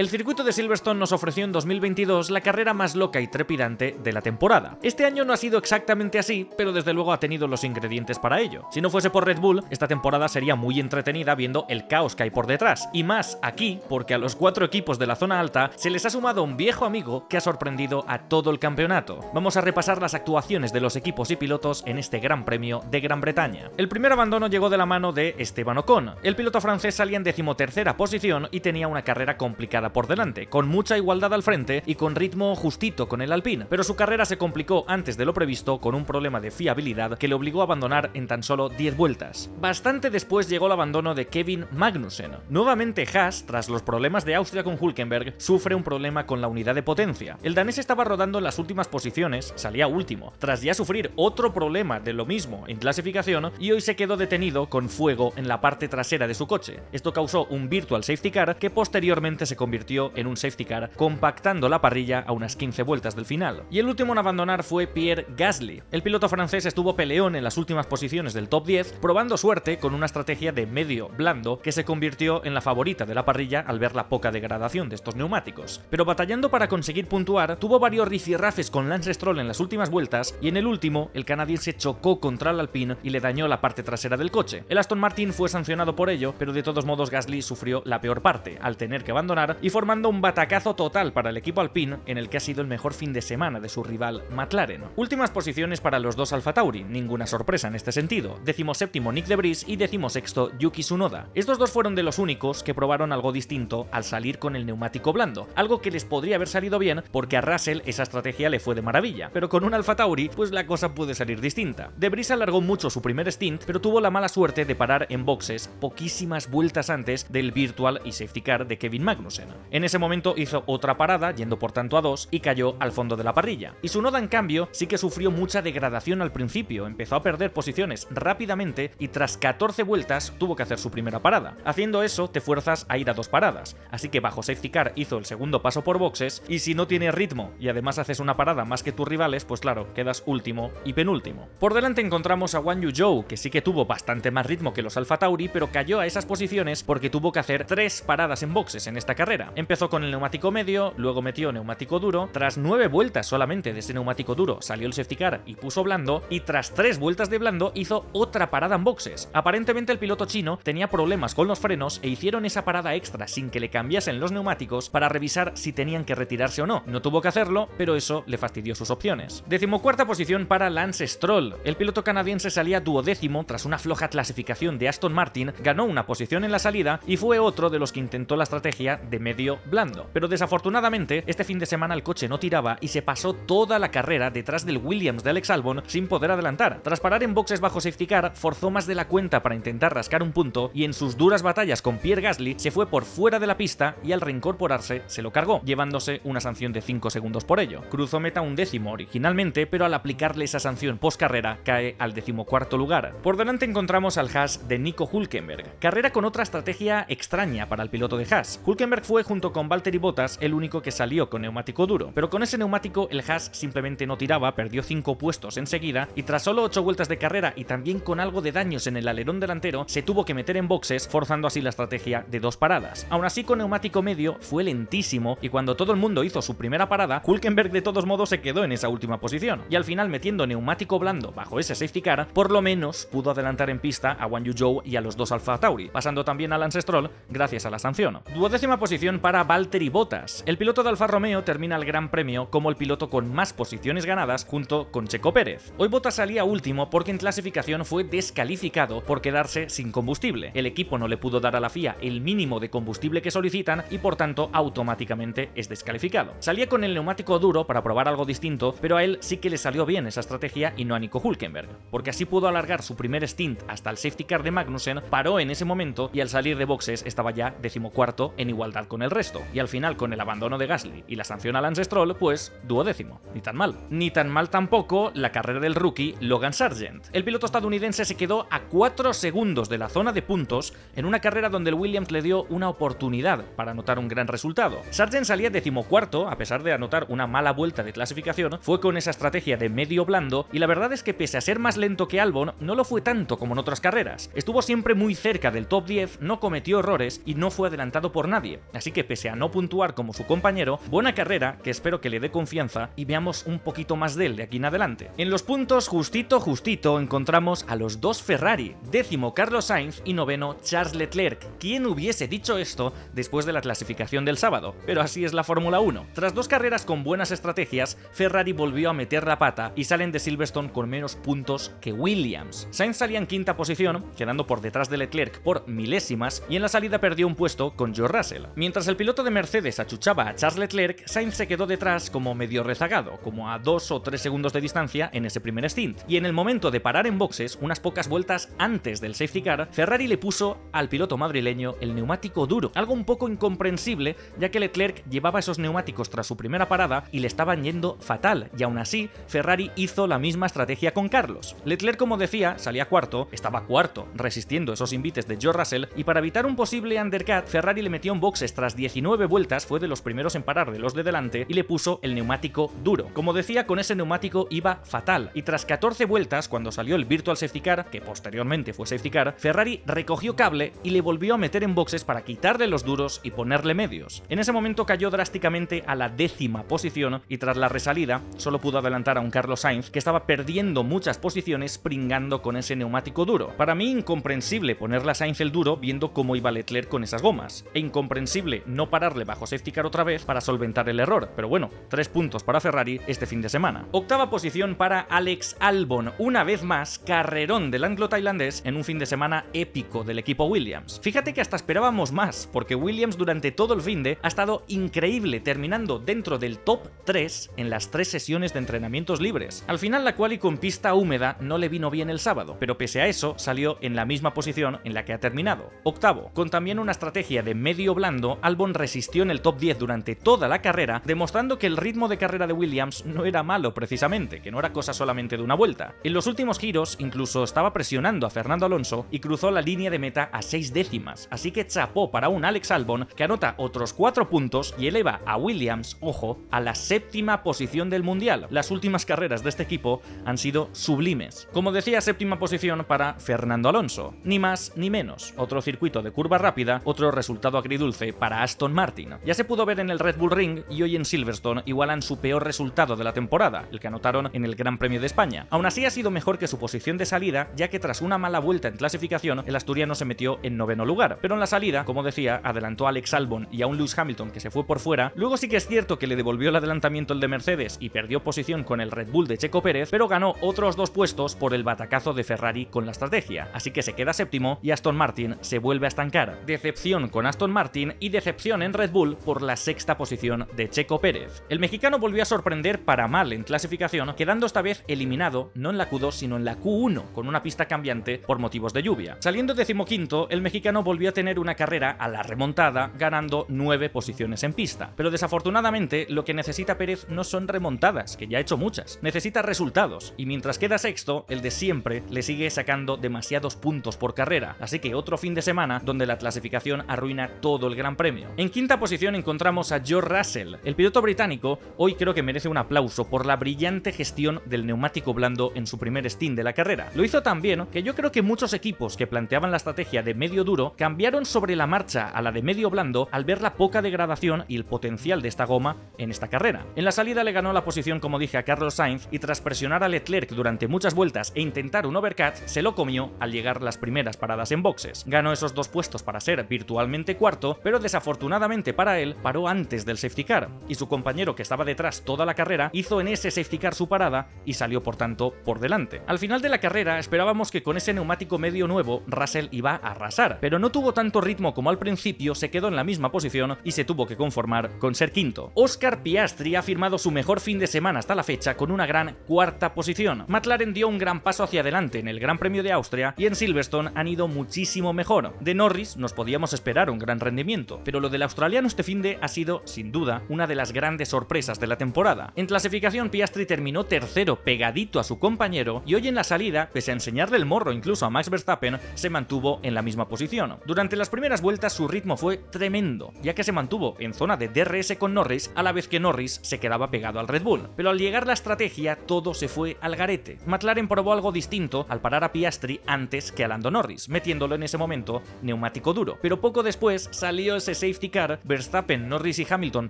El circuito de Silverstone nos ofreció en 2022 la carrera más loca y trepidante de la temporada. Este año no ha sido exactamente así, pero desde luego ha tenido los ingredientes para ello. Si no fuese por Red Bull, esta temporada sería muy entretenida viendo el caos que hay por detrás, y más aquí porque a los 4 equipos de la zona alta se les ha sumado un viejo amigo que ha sorprendido a todo el campeonato. Vamos a repasar las actuaciones de los equipos y pilotos en este Gran Premio de Gran Bretaña. El primer abandono llegó de la mano de Esteban Ocon. El piloto francés salía en 13ª posición y tenía una carrera complicada por delante, con mucha igualdad al frente y con ritmo justito con el Alpine, pero su carrera se complicó antes de lo previsto con un problema de fiabilidad que le obligó a abandonar en tan solo 10 vueltas. Bastante después llegó el abandono de Kevin Magnussen. Nuevamente Haas, tras los problemas de Austria con Hülkenberg, sufre un problema con la unidad de potencia. El danés estaba rodando en las últimas posiciones, salía último, tras ya sufrir otro problema de lo mismo en clasificación, y hoy se quedó detenido con fuego en la parte trasera de su coche. Esto causó un virtual safety car que posteriormente se convirtió en un safety car, compactando la parrilla a unas 15 vueltas del final. Y el último en abandonar fue Pierre Gasly. El piloto francés estuvo peleón en las últimas posiciones del top 10, probando suerte con una estrategia de medio blando que se convirtió en la favorita de la parrilla al ver la poca degradación de estos neumáticos. Pero batallando para conseguir puntuar, tuvo varios rifirrafes con Lance Stroll en las últimas vueltas, y en el último, el canadiense chocó contra el Alpine y le dañó la parte trasera del coche. El Aston Martin fue sancionado por ello, pero de todos modos Gasly sufrió la peor parte, al tener que abandonar y formando un batacazo total para el equipo Alpine, en el que ha sido el mejor fin de semana de su rival McLaren. Últimas posiciones para los dos Alfa Tauri, ninguna sorpresa en este sentido. 17º Nick de Vries y 16º Yuki Tsunoda. Estos dos fueron de los únicos que probaron algo distinto al salir con el neumático blando, algo que les podría haber salido bien porque a Russell esa estrategia le fue de maravilla, pero con un Alfa Tauri pues la cosa puede salir distinta. De Vries alargó mucho su primer stint, pero tuvo la mala suerte de parar en boxes poquísimas vueltas antes del virtual y safety car de Kevin Magnussen. En ese momento hizo otra parada, yendo por tanto a 2, y cayó al fondo de la parrilla. Y Tsunoda, en cambio, sí que sufrió mucha degradación al principio, empezó a perder posiciones rápidamente y tras 14 vueltas tuvo que hacer su primera parada. Haciendo eso te fuerzas a ir a 2 paradas, así que bajo safety car hizo el segundo paso por boxes, y si no tienes ritmo y además haces una parada más que tus rivales, pues claro, quedas último y penúltimo. Por delante encontramos a Guan Yu Zhou, que sí que tuvo bastante más ritmo que los Alfa Tauri, pero cayó a esas posiciones porque tuvo que hacer 3 paradas en boxes en esta carrera. Empezó con el neumático medio, luego metió neumático duro, tras 9 vueltas solamente de ese neumático duro salió el safety car y puso blando, y tras 3 vueltas de blando hizo otra parada en boxes. Aparentemente el piloto chino tenía problemas con los frenos e hicieron esa parada extra sin que le cambiasen los neumáticos para revisar si tenían que retirarse o no. No tuvo que hacerlo, pero eso le fastidió sus opciones. 14ª posición para Lance Stroll. El piloto canadiense salía 12º tras una floja clasificación de Aston Martin, ganó una posición en la salida y fue otro de los que intentó la estrategia de medio blando. Pero desafortunadamente, este fin de semana el coche no tiraba y se pasó toda la carrera detrás del Williams de Alex Albon sin poder adelantar. Tras parar en boxes bajo safety car, forzó más de la cuenta para intentar rascar un punto y en sus duras batallas con Pierre Gasly se fue por fuera de la pista y al reincorporarse se lo cargó, llevándose una sanción de 5 segundos por ello. Cruzó meta 11º originalmente, pero al aplicarle esa sanción post carrera cae al 14º lugar. Por delante encontramos al Haas de Nico Hülkenberg. Carrera con otra estrategia extraña para el piloto de Haas. Hülkenberg fue junto con Valtteri Bottas el único que salió con neumático duro, pero con ese neumático el Haas simplemente no tiraba, perdió 5 puestos enseguida y tras solo 8 vueltas de carrera y también con algo de daños en el alerón delantero se tuvo que meter en boxes, forzando así la estrategia de 2 paradas. Aún así, con neumático medio fue lentísimo y cuando todo el mundo hizo su primera parada, Hülkenberg de todos modos se quedó en esa última posición y al final, metiendo neumático blando bajo ese safety car, por lo menos pudo adelantar en pista a Guan Yu Zhou y a los 2 Alfa Tauri, pasando también a Lance Stroll gracias a la sanción. 12ª posición para Valtteri Bottas. El piloto de Alfa Romeo termina el Gran Premio como el piloto con más posiciones ganadas junto con Checo Pérez. Hoy Bottas salía último porque en clasificación fue descalificado por quedarse sin combustible. El equipo no le pudo dar a la FIA el mínimo de combustible que solicitan y por tanto automáticamente es descalificado. Salía con el neumático duro para probar algo distinto, pero a él sí que le salió bien esa estrategia y no a Nico Hülkenberg, porque así pudo alargar su primer stint hasta el safety car de Magnussen, paró en ese momento y al salir de boxes estaba ya 14º en igualdad con el resto, y al final con el abandono de Gasly y la sanción a Lance Stroll pues 12º, ni tan mal. Ni tan mal tampoco la carrera del rookie Logan Sargent. El piloto estadounidense se quedó a 4 segundos de la zona de puntos en una carrera donde el Williams le dio una oportunidad para anotar un gran resultado. Sargent salía 14º a pesar de anotar una mala vuelta de clasificación, fue con esa estrategia de medio blando y la verdad es que pese a ser más lento que Albon no lo fue tanto como en otras carreras. Estuvo siempre muy cerca del top 10, no cometió errores y no fue adelantado por nadie. Así así que pese a no puntuar como su compañero, buena carrera que espero que le dé confianza y veamos un poquito más de él de aquí en adelante. En los puntos justito encontramos a los dos Ferrari, 10º Carlos Sainz y 9º Charles Leclerc. ¿Quién hubiese dicho esto después de la clasificación del sábado? Pero así es la Fórmula 1. Tras dos carreras con buenas estrategias, Ferrari volvió a meter la pata y salen de Silverstone con menos puntos que Williams. Sainz salía en quinta posición, quedando por detrás de Leclerc por milésimas, y en la salida perdió un puesto con George Russell. Mientras el piloto de Mercedes achuchaba a Charles Leclerc, Sainz se quedó detrás como medio rezagado, como a 2 o 3 segundos de distancia en ese primer stint, y en el momento de parar en boxes, unas pocas vueltas antes del safety car, Ferrari le puso al piloto madrileño el neumático duro, algo un poco incomprensible, ya que Leclerc llevaba esos neumáticos tras su primera parada y le estaban yendo fatal, y aún así Ferrari hizo la misma estrategia con Carlos. Leclerc, como decía, salía cuarto, estaba cuarto, resistiendo esos invites de George Russell, y para evitar un posible undercut, Ferrari le metió en boxes tras 19 vueltas, fue de los primeros en parar de los de delante, y le puso el neumático duro. Como decía, con ese neumático iba fatal, y tras 14 vueltas, cuando salió el virtual safety car, que posteriormente fue safety car, Ferrari recogió cable y le volvió a meter en boxes para quitarle los duros y ponerle medios. En ese momento cayó drásticamente a la 10ª posición y tras la resalida solo pudo adelantar a un Carlos Sainz que estaba perdiendo muchas posiciones pringando con ese neumático duro. Para mí incomprensible ponerle a Sainz el duro viendo cómo iba Leclerc con esas gomas, e incomprensible no pararle bajo safety car otra vez para solventar el error, pero bueno, 3 puntos para Ferrari este fin de semana. Octava posición para Alex Albon, una vez más carrerón del anglo-tailandés en un fin de semana épico del equipo Williams. Fíjate que hasta esperábamos más, porque Williams durante todo el finde ha estado increíble, terminando dentro del top 3 en las 3 sesiones de entrenamientos libres. Al final la quali con pista húmeda no le vino bien el sábado, pero pese a eso salió en la misma posición en la que ha terminado, octavo. Con también una estrategia de medio blando, Albon resistió en el top 10 durante toda la carrera, demostrando que el ritmo de carrera de Williams no era malo precisamente, que no era cosa solamente de una vuelta. En los últimos giros incluso estaba presionando a Fernando Alonso y cruzó la línea de meta a 6 décimas, así que chapó para un Alex Albon que anota otros 4 puntos y eleva a Williams, ojo, a la 7ª posición del mundial. Las últimas carreras de este equipo han sido sublimes. Como decía, 7ª posición para Fernando Alonso, ni más ni menos. Otro circuito de curva rápida, otro resultado agridulce para Aston Martin. Ya se pudo ver en el Red Bull Ring y hoy en Silverstone igualan su peor resultado de la temporada, el que anotaron en el Gran Premio de España. Aún así ha sido mejor que su posición de salida, ya que tras una mala vuelta en clasificación, el asturiano se metió en 9º lugar, pero en la salida, como decía, adelantó a Alex Albon y a un Lewis Hamilton que se fue por fuera. Luego sí que es cierto que le devolvió el adelantamiento el de Mercedes y perdió posición con el Red Bull de Checo Pérez, pero ganó otros 2 puestos por el batacazo de Ferrari con la estrategia, así que se queda 7º y Aston Martin se vuelve a estancar. Decepción con Aston Martin y decepción en Red Bull por la 6ª posición de Checo Pérez. El mexicano volvió a sorprender para mal en clasificación, quedando esta vez eliminado no en la Q2 sino en la Q1 con una pista cambiante por motivos de lluvia. Saliendo 15º, el mexicano volvió a tener una carrera a la remontada, ganando 9 posiciones en pista. Pero desafortunadamente lo que necesita Pérez no son remontadas, que ya ha hecho muchas, necesita resultados, y mientras queda 6º, el de siempre le sigue sacando demasiados puntos por carrera, así que otro fin de semana donde la clasificación arruina todo el Gran Premio. En 5ª posición encontramos a George Russell. El piloto británico hoy creo que merece un aplauso por la brillante gestión del neumático blando en su primer stint de la carrera. Lo hizo tan bien que yo creo que muchos equipos que planteaban la estrategia de medio duro cambiaron sobre la marcha a la de medio blando al ver la poca degradación y el potencial de esta goma en esta carrera. En la salida le ganó la posición, como dije, a Carlos Sainz y tras presionar a Leclerc durante muchas vueltas e intentar un overcut, se lo comió al llegar las primeras paradas en boxes. Ganó esos 2 puestos para ser virtualmente cuarto, pero desafortunadamente para él paró antes del safety car y su compañero que estaba detrás toda la carrera hizo en ese safety car su parada y salió por tanto por delante. Al final de la carrera esperábamos que con ese neumático medio nuevo Russell iba a arrasar, pero no tuvo tanto ritmo como al principio, se quedó en la misma posición y se tuvo que conformar con ser quinto. Oscar Piastri ha firmado su mejor fin de semana hasta la fecha con una gran 4ª posición. McLaren dio un gran paso hacia adelante en el Gran Premio de Austria y en Silverstone han ido muchísimo mejor. De Norris nos podíamos esperar un gran rendimiento, pero lo del australiano este finde ha sido, sin duda, una de las grandes sorpresas de la temporada. En clasificación Piastri terminó 3º pegadito a su compañero y hoy en la salida, pese a enseñarle el morro incluso a Max Verstappen, se mantuvo en la misma posición. Durante las primeras vueltas su ritmo fue tremendo, ya que se mantuvo en zona de DRS con Norris a la vez que Norris se quedaba pegado al Red Bull, pero al llegar la estrategia todo se fue al garete. McLaren probó algo distinto al parar a Piastri antes que a Lando Norris, metiéndolo en ese momento neumático duro, pero poco después salió ese ese safety car, Verstappen, Norris y Hamilton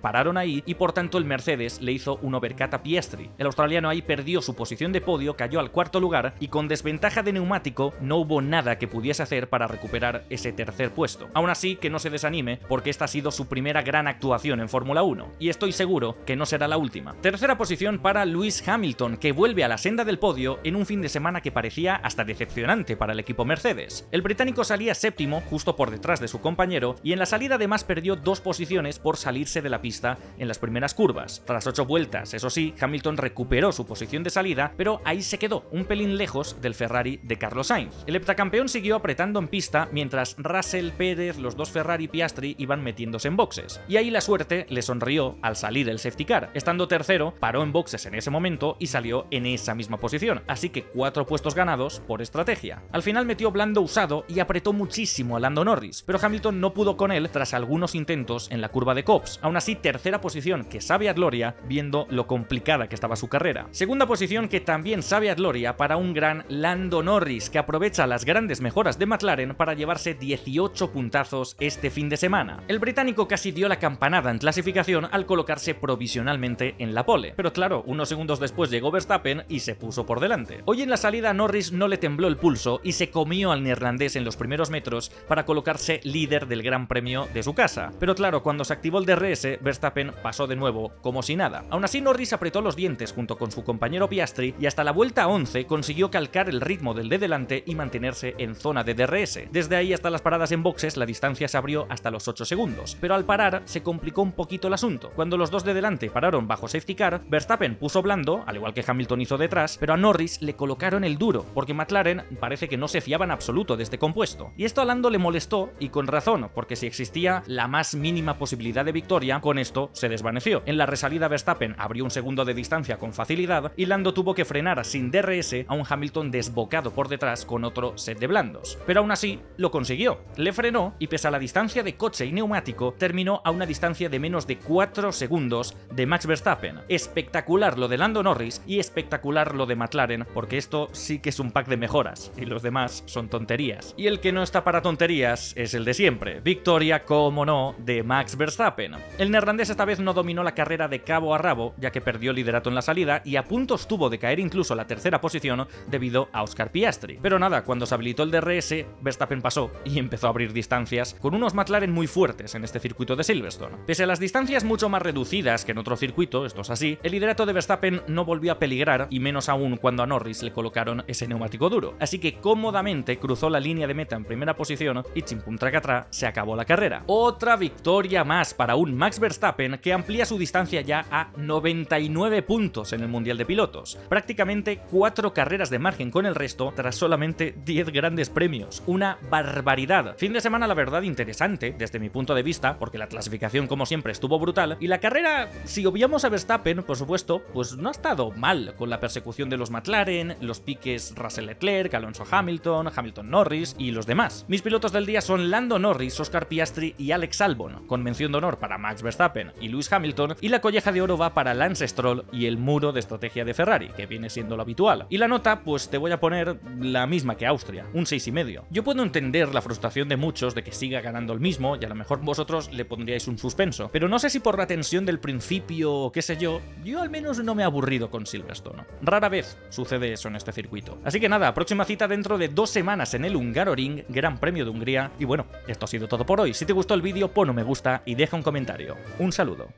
pararon ahí y por tanto el Mercedes le hizo un overcut a Piastri. El australiano ahí perdió su posición de podio, cayó al cuarto lugar y con desventaja de neumático no hubo nada que pudiese hacer para recuperar ese tercer puesto. Aún así, que no se desanime porque esta ha sido su primera gran actuación en Fórmula 1 y estoy seguro que no será la última. Tercera posición para Lewis Hamilton, que vuelve a la senda del podio en un fin de semana que parecía hasta decepcionante para el equipo Mercedes. El británico salía séptimo, justo por detrás de su compañero, y en la salida además perdió 2 posiciones por salirse de la pista en las primeras curvas. Tras 8 vueltas, eso sí, Hamilton recuperó su posición de salida, pero ahí se quedó, un pelín lejos del Ferrari de Carlos Sainz. El heptacampeón siguió apretando en pista mientras Russell, Pérez, los dos Ferrari y Piastri iban metiéndose en boxes. Y ahí la suerte le sonrió al salir el safety car. Estando tercero, paró en boxes en ese momento y salió en esa misma posición, así que 4 puestos ganados por estrategia. Al final metió blando usado y apretó muchísimo a Lando Norris, pero Hamilton no pudo con él tras algunos intentos en la curva de Copse. Aún así, tercera posición que sabe a gloria viendo lo complicada que estaba su carrera. Segunda posición que también sabe a gloria para un gran Lando Norris, que aprovecha las grandes mejoras de McLaren para llevarse 18 puntazos este fin de semana. El británico casi dio la campanada en clasificación al colocarse provisionalmente en la pole, pero claro, unos segundos después llegó Verstappen y se puso por delante. Hoy en la salida a Norris no le tembló el pulso y se comió al neerlandés en los primeros metros para colocarse líder del Gran Premio de su casa. Pero claro, cuando se activó el DRS, Verstappen pasó de nuevo como si nada. Aún así, Norris apretó los dientes junto con su compañero Piastri y hasta la vuelta 11 consiguió calcar el ritmo del de delante y mantenerse en zona de DRS. Desde ahí hasta las paradas en boxes la distancia se abrió hasta los 8 segundos, pero al parar se complicó un poquito el asunto. Cuando los dos de delante pararon bajo safety car, Verstappen puso blando, al igual que Hamilton hizo detrás, pero a Norris le colocaron el duro, porque McLaren parece que no se fiaba en absoluto de este compuesto. Y esto a Lando le molestó, y con razón, porque si existía la más mínima posibilidad de victoria, con esto se desvaneció. En la resalida Verstappen abrió un segundo de distancia con facilidad, y Lando tuvo que frenar sin DRS a un Hamilton desbocado por detrás con otro set de blandos. Pero aún así, lo consiguió. Le frenó, y pese a la distancia de coche y neumático, terminó a una distancia de menos de 4 segundos de Max Verstappen. Espectacular lo de Lando Norris y espectacular lo de McLaren, porque esto sí que es un pack de mejoras, y los demás son tonterías. Y el que no está para tonterías es el de siempre. Victoria, como no, de Max Verstappen. El neerlandés esta vez no dominó la carrera de cabo a rabo, ya que perdió el liderato en la salida y a punto estuvo de caer incluso a la tercera posición debido a Oscar Piastri. Pero nada, cuando se habilitó el DRS, Verstappen pasó y empezó a abrir distancias con unos McLaren muy fuertes en este circuito de Silverstone. Pese a las distancias mucho más reducidas que en otro circuito, esto es así, el liderato de Verstappen no volvió a peligrar, y menos aún cuando a Norris le colocaron ese neumático duro. Así que cómodamente cruzó la línea de meta en primera posición y chimpum tracatra se acabó la carrera. Otra victoria más para un Max Verstappen que amplía su distancia ya a 99 puntos en el Mundial de Pilotos. Prácticamente 4 carreras de margen con el resto tras solamente 10 grandes premios. Una barbaridad. Fin de semana la verdad interesante desde mi punto de vista, porque la clasificación como siempre estuvo brutal y la carrera, si obviamos a Verstappen, por supuesto, pues no ha estado mal con la persecución de los McLaren, los piques Russell Leclerc, Alonso Hamilton, Hamilton Norris y los demás. Mis pilotos del día son Lando Norris, Oscar Piastri y Alex Albon, con mención de honor para Max Verstappen y Lewis Hamilton, y la colleja de oro va para Lance Stroll y el muro de estrategia de Ferrari, que viene siendo lo habitual. Y la nota, pues te voy a poner la misma que Austria, un 6,5. Yo puedo entender la frustración de muchos de que siga ganando el mismo, y a lo mejor vosotros le pondríais un suspenso, pero no sé si por la tensión del principio o qué sé yo al menos no me he aburrido con Silverstone. Rara vez sucede eso en este circuito. Así que nada, próxima cita dentro de 2 semanas en el Hungaroring, Gran Premio de Hungría, y bueno, esto ha sido todo por hoy. Si te gustó el vídeo, pon un me gusta y deja un comentario. Un saludo.